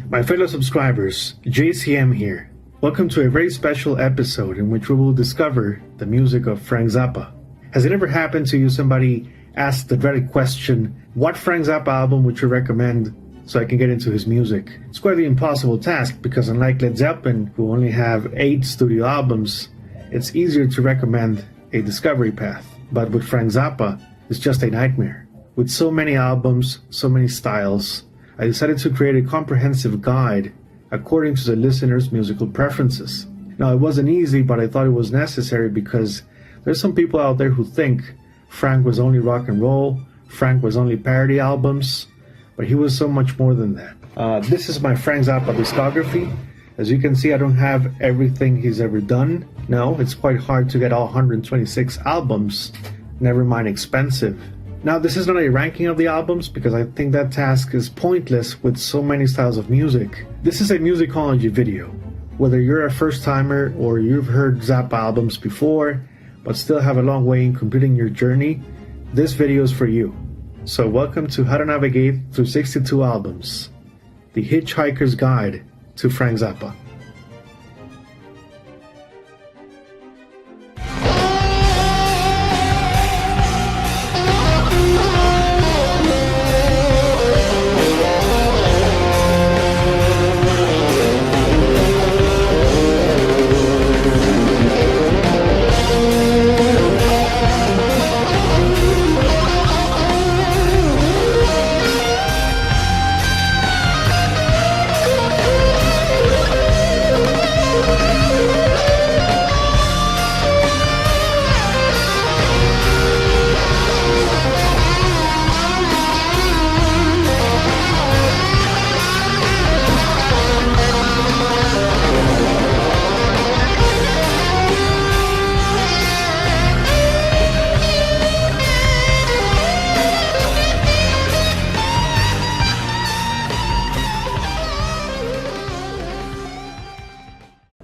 My fellow subscribers, JCM here. Welcome to a very special episode in which we will discover the music of Frank Zappa. Has it ever happened to you somebody asked the dreaded question, what Frank Zappa album would you recommend so I can get into his music? It's quite the impossible task because unlike Led Zeppelin, who only have 8 studio albums, it's easier to recommend a discovery path. But with Frank Zappa, it's just a nightmare. With so many albums, so many styles, I decided to create a comprehensive guide according to the listener's musical preferences. Now, it wasn't easy, but I thought it was necessary because there's some people out there who think Frank was only rock and roll, Frank was only parody albums, but he was so much more than that. This is my Frank Zappa discography. As you can see, I don't have everything he's ever done. No, it's quite hard to get all 126 albums, never mind expensive. Now, this is not a ranking of the albums because I think that task is pointless with so many styles of music. This is a musicology video. Whether you're a first-timer or you've heard Zappa albums before but still have a long way in completing your journey, this video is for you. So welcome to How to Navigate Through 62 Albums, the Hitchhiker's Guide to Frank Zappa.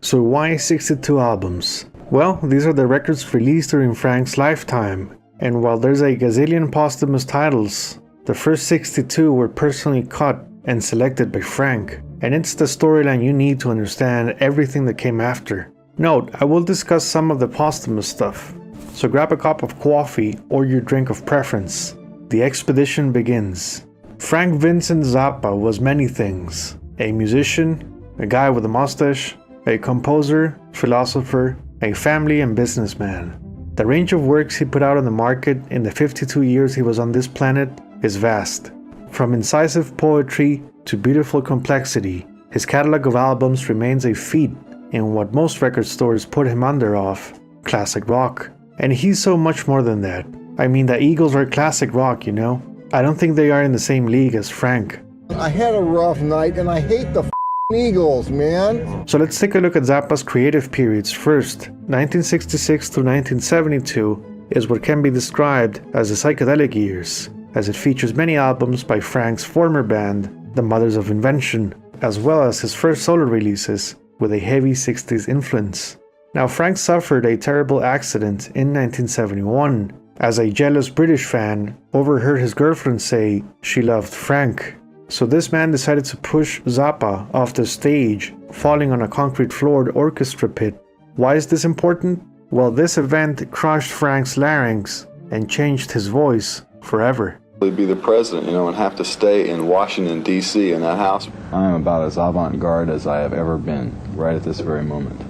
So why 62 albums? Well, these are the records released during Frank's lifetime, and while there's a gazillion posthumous titles, the first 62 were personally cut and selected by Frank, and it's the storyline you need to understand everything that came after. Note, I will discuss some of the posthumous stuff, so grab a cup of coffee or your drink of preference. The expedition begins. Frank Vincent Zappa was many things: a musician, a guy with a mustache, a composer, philosopher, a family and businessman. The range of works he put out on the market in the 52 years he was on this planet is vast. From incisive poetry to beautiful complexity, his catalog of albums remains a feat in what most record stores put him under of classic rock. And he's so much more than that. I mean, the Eagles are classic rock, you know? I don't think they are in the same league as Frank. I had a rough night and I hate the Eagles, man. So let's take a look at Zappa's creative periods first. 1966 to 1972 is what can be described as the psychedelic years, as it features many albums by Frank's former band, The Mothers of Invention, as well as his first solo releases with a heavy 60s influence. Now, Frank suffered a terrible accident in 1971, as a jealous British fan overheard his girlfriend say she loved Frank. So this man decided to push Zappa off the stage, falling on a concrete-floored orchestra pit. Why is this important? Well, this event crushed Frank's larynx and changed his voice forever. Be the president, and have to stay in Washington, D.C. in that house. I am about as avant-garde as I have ever been, right at this very moment.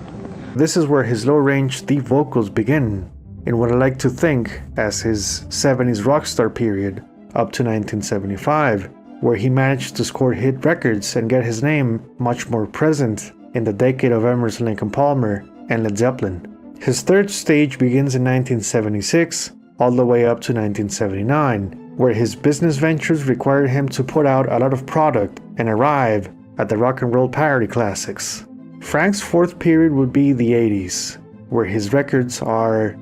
This is where his low-range deep vocals begin, in what I like to think as his 70s rockstar period, up to 1975. Where he managed to score hit records and get his name much more present in the decade of Emerson, Lake and Palmer and Led Zeppelin. His third stage begins in 1976 all the way up to 1979, where his business ventures required him to put out a lot of product and arrive at the rock and roll parody classics. Frank's fourth period would be the 80s, where his records are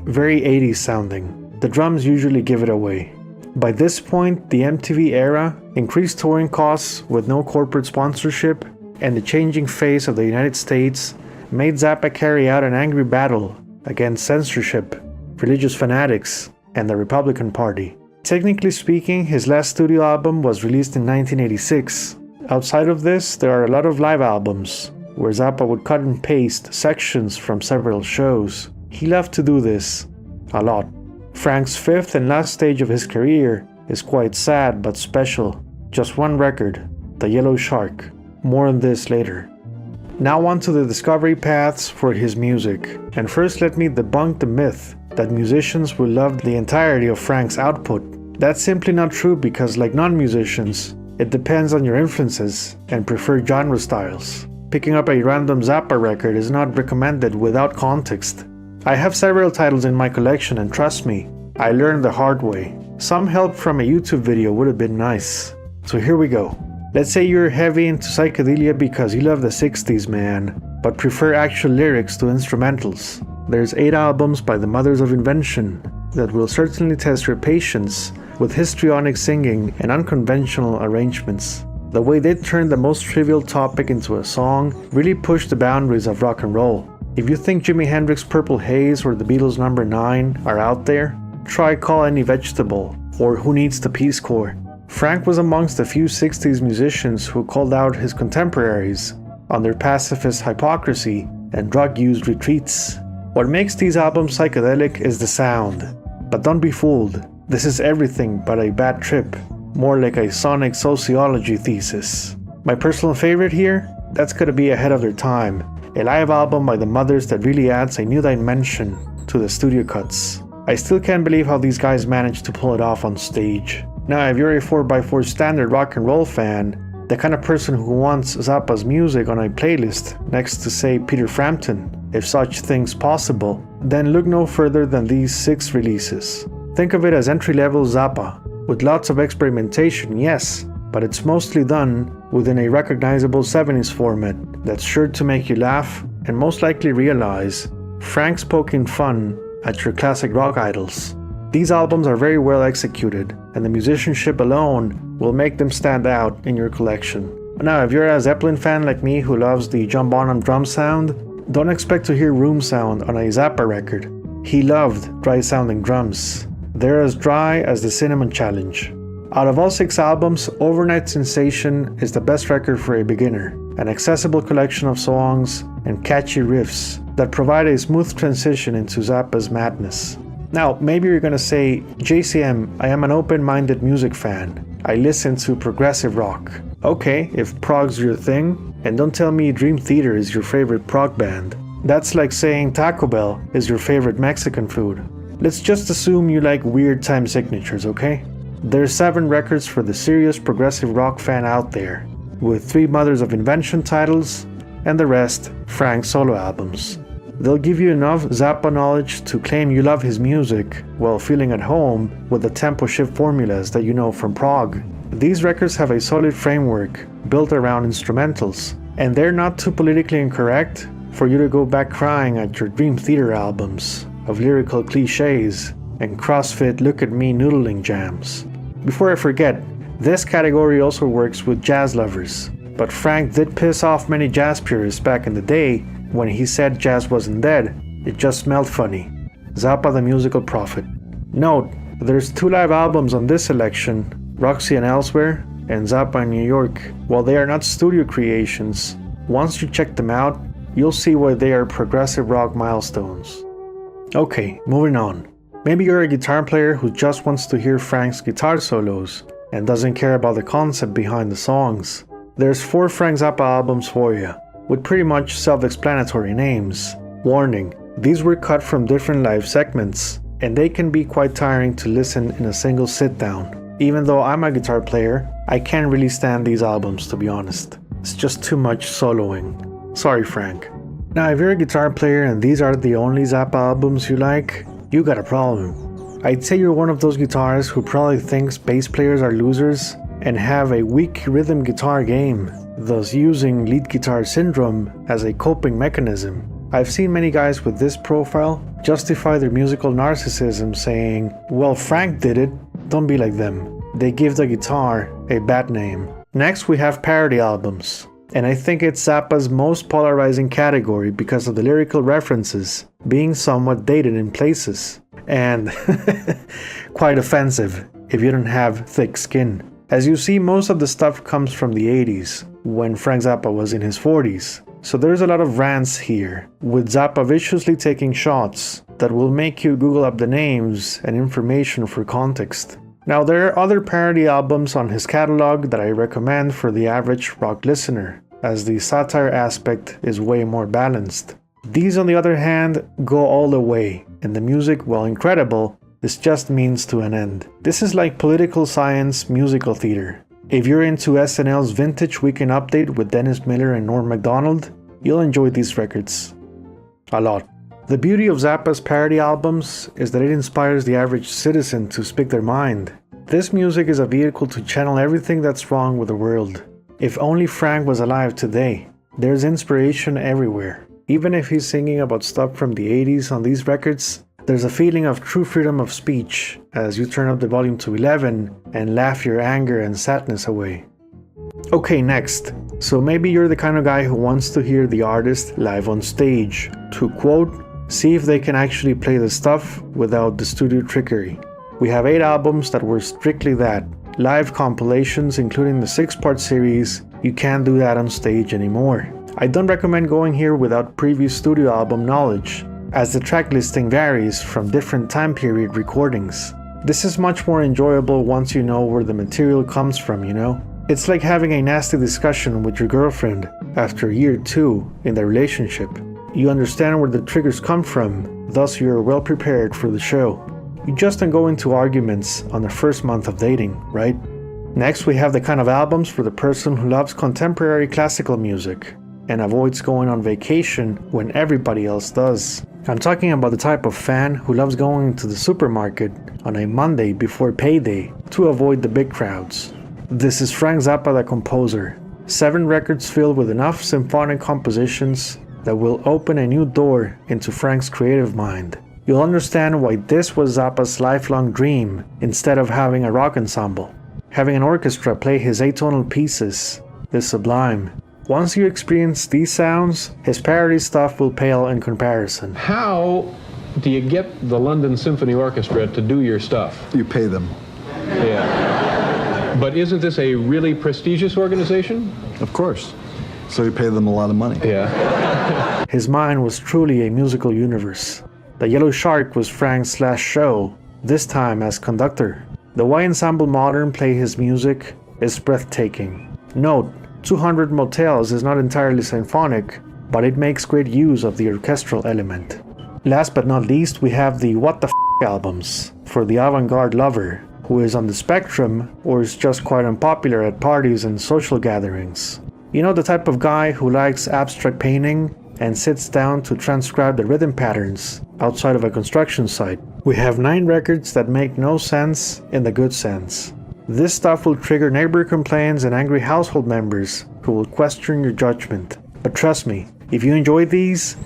very 80s sounding. The drums usually give it away. By this point, the MTV era, increased touring costs with no corporate sponsorship, and the changing face of the United States made Zappa carry out an angry battle against censorship, religious fanatics, and the Republican Party. Technically speaking, his last studio album was released in 1986, Outside of this, there are a lot of live albums, where Zappa would cut and paste sections from several shows. He loved to do this a lot. Frank's fifth and last stage of his career is quite sad but special. Just one record, The Yellow Shark. More on this later. Now on to the discovery paths for his music. And first let me debunk the myth that musicians will love the entirety of Frank's output. That's simply not true because, like non-musicians, it depends on your influences and preferred genre styles. Picking up a random Zappa record is not recommended without context. I have several titles in my collection and trust me, I learned the hard way. Some help from a YouTube video would have been nice. So here we go. Let's say you're heavy into psychedelia because you love the 60s, man, but prefer actual lyrics to instrumentals. There's 8 albums by the Mothers of Invention that will certainly test your patience with histrionic singing and unconventional arrangements. The way they turned the most trivial topic into a song really pushed the boundaries of rock and roll. If you think Jimi Hendrix's Purple Haze or the Beatles' Number 9 are out there, try Call Any Vegetable or Who Needs the Peace Corps. Frank was amongst the few 60s musicians who called out his contemporaries on their pacifist hypocrisy and drug-used retreats. What makes these albums psychedelic is the sound. But don't be fooled, this is everything but a bad trip, more like a sonic sociology thesis. My personal favorite here? That's gotta be Ahead of Their Time, a live album by the Mothers that really adds a new dimension to the studio cuts. I still can't believe how these guys managed to pull it off on stage. Now, if you're a 4x4 standard rock and roll fan, the kind of person who wants Zappa's music on a playlist next to, say, Peter Frampton, if such thing's possible, then look no further than these 6 releases. Think of it as entry-level Zappa, with lots of experimentation, yes, but it's mostly done within a recognizable 70s format that's sure to make you laugh and most likely realize Frank's poking fun at your classic rock idols. These albums are very well executed, and the musicianship alone will make them stand out in your collection. Now, if you're a Zeppelin fan like me who loves the John Bonham drum sound, don't expect to hear room sound on a Zappa record. He loved dry-sounding drums. They're as dry as the Cinnamon Challenge. Out of all 6 albums, Over-Nite Sensation is the best record for a beginner, an accessible collection of songs and catchy riffs that provide a smooth transition into Zappa's madness. Now, maybe you're gonna say, JCM, I am an open-minded music fan. I listen to progressive rock. Okay, if prog's your thing, and don't tell me Dream Theater is your favorite prog band. That's like saying Taco Bell is your favorite Mexican food. Let's just assume you like weird time signatures, okay? There's 7 records for the serious progressive rock fan out there, with 3 Mothers of Invention titles, and the rest Frank solo albums. They'll give you enough Zappa knowledge to claim you love his music while feeling at home with the tempo shift formulas that you know from prog. These records have a solid framework built around instrumentals, and they're not too politically incorrect for you to go back crying at your Dream Theater albums of lyrical cliches and CrossFit look at me noodling jams. Before I forget, this category also works with jazz lovers, but Frank did piss off many jazz purists back in the day when he said jazz wasn't dead, it just smelled funny. Zappa the Musical Prophet. Note, there's 2 live albums on this selection, Roxy and Elsewhere, and Zappa in New York. While they are not studio creations, once you check them out, you'll see why they are progressive rock milestones. Okay, moving on. Maybe you're a guitar player who just wants to hear Frank's guitar solos and doesn't care about the concept behind the songs. There's 4 Frank Zappa albums for you, with pretty much self-explanatory names. Warning, these were cut from different live segments, and they can be quite tiring to listen in a single sit-down. Even though I'm a guitar player, I can't really stand these albums, to be honest. It's just too much soloing. Sorry, Frank. Now, if you're a guitar player and these are the only Zappa albums you like, you got a problem. I'd say you're one of those guitarists who probably thinks bass players are losers and have a weak rhythm guitar game, thus using lead guitar syndrome as a coping mechanism. I've seen many guys with this profile justify their musical narcissism saying, well, Frank did it, don't be like them. They give the guitar a bad name. Next we have parody albums, and I think it's Zappa's most polarizing category because of the lyrical references being somewhat dated in places, and quite offensive if you don't have thick skin. As you see, most of the stuff comes from the 80s, when Frank Zappa was in his 40s. So there's a lot of rants here, with Zappa viciously taking shots that will make you Google up the names and information for context. Now, there are other parody albums on his catalog that I recommend for the average rock listener, as the satire aspect is way more balanced. These, on the other hand, go all the way, and the music, while incredible, is just means to an end. This is like political science musical theater. If you're into SNL's Vintage Weekend Update with Dennis Miller and Norm Macdonald, you'll enjoy these records. A lot. The beauty of Zappa's parody albums is that it inspires the average citizen to speak their mind. This music is a vehicle to channel everything that's wrong with the world. If only Frank was alive today. There's inspiration everywhere. Even if he's singing about stuff from the 80s on these records, there's a feeling of true freedom of speech as you turn up the volume to 11 and laugh your anger and sadness away. Okay, next. So maybe you're the kind of guy who wants to hear the artist live on stage. To quote, see if they can actually play the stuff without the studio trickery. We have 8 albums that were strictly that. Live compilations including the 6-part series. You can't do that on stage anymore. I don't recommend going here without previous studio album knowledge, as the track listing varies from different time period recordings. This is much more enjoyable once you know where the material comes from, you know? It's like having a nasty discussion with your girlfriend after a year or 2 in the relationship. You understand where the triggers come from, thus you are well prepared for the show. You just don't go into arguments on the first month of dating, right? Next, we have the kind of albums for the person who loves contemporary classical music and avoids going on vacation when everybody else does. I'm talking about the type of fan who loves going to the supermarket on a Monday before payday to avoid the big crowds. This is Frank Zappa, the composer. 7 records filled with enough symphonic compositions that will open a new door into Frank's creative mind. You'll understand why this was Zappa's lifelong dream instead of having a rock ensemble. Having an orchestra play his atonal pieces is sublime. Once you experience these sounds, his parody stuff will pale in comparison. How do you get the London Symphony Orchestra to do your stuff? You pay them. Yeah. But isn't this a really prestigious organization? Of course. So you pay them a lot of money. Yeah. His mind was truly a musical universe. The Yellow Shark was Frank's last show, this time as conductor. The way Ensemble Modern play his music is breathtaking. Note, 200 Motels is not entirely symphonic, but it makes great use of the orchestral element. Last but not least, we have the What the F albums for the avant-garde lover, who is on the spectrum or is just quite unpopular at parties and social gatherings. You know, the type of guy who likes abstract painting and sits down to transcribe the rhythm patterns outside of a construction site. We have 9 records that make no sense in the good sense. This stuff will trigger neighbor complaints and angry household members who will question your judgment. But trust me, if you enjoy these,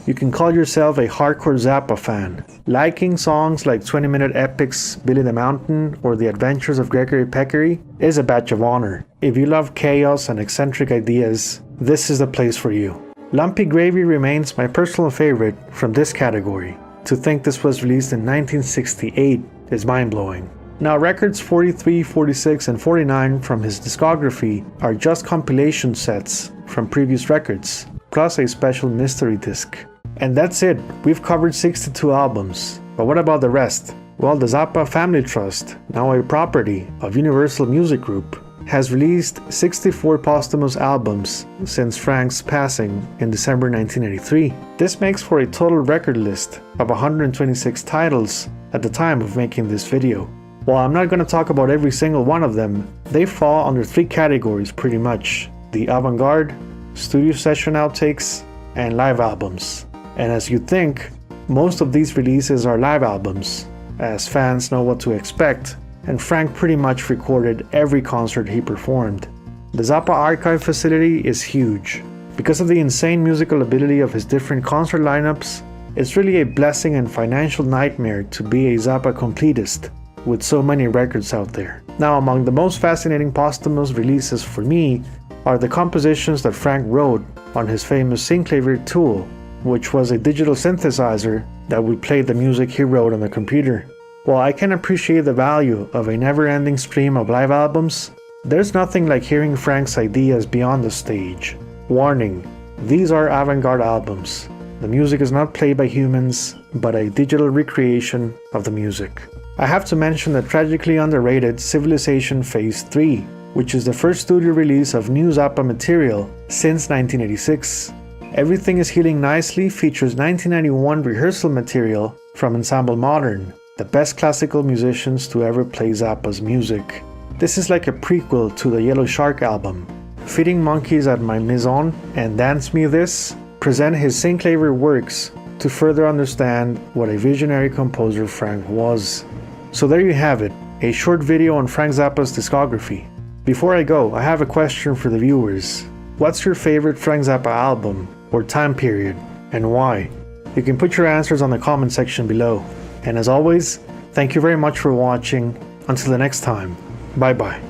you can call yourself a hardcore Zappa fan. Liking songs like 20-minute epics Billy the Mountain or The Adventures of Gregory Peccary is a badge of honor. If you love chaos and eccentric ideas, this is the place for you. Lumpy Gravy remains my personal favorite from this category. To think this was released in 1968 is mind-blowing. Now, records 43, 46, and 49 from his discography are just compilation sets from previous records, plus a special mystery disc. And that's it, we've covered 62 albums. But what about the rest? Well, the Zappa Family Trust, now a property of Universal Music Group, has released 64 posthumous albums since Frank's passing in December 1983. This makes for a total record list of 126 titles at the time of making this video. While I'm not going to talk about every single one of them, they fall under 3 categories pretty much: the avant-garde, studio session outtakes, and live albums. And as you'd think, most of these releases are live albums, as fans know what to expect, and Frank pretty much recorded every concert he performed. The Zappa archive facility is huge. Because of the insane musical ability of his different concert lineups, it's really a blessing and financial nightmare to be a Zappa completist, with so many records out there. Now, among the most fascinating posthumous releases for me are the compositions that Frank wrote on his famous Synclavier tool, which was a digital synthesizer that would play the music he wrote on the computer. While I can appreciate the value of a never-ending stream of live albums, there's nothing like hearing Frank's ideas beyond the stage. Warning, these are avant-garde albums. The music is not played by humans, but a digital recreation of the music. I have to mention the tragically underrated Civilization Phase 3, which is the first studio release of new Zappa material since 1986. Everything is Healing Nicely features 1991 rehearsal material from Ensemble Modern, the best classical musicians to ever play Zappa's music. This is like a prequel to the Yellow Shark album. Feeding Monkeys at My Maison and Dance Me This present his Synclaver works to further understand what a visionary composer Frank was. So there you have it, a short video on Frank Zappa's discography. Before I go, I have a question for the viewers. What's your favorite Frank Zappa album or time period, and why? You can put your answers on the comment section below. And as always, thank you very much for watching. Until the next time, bye bye.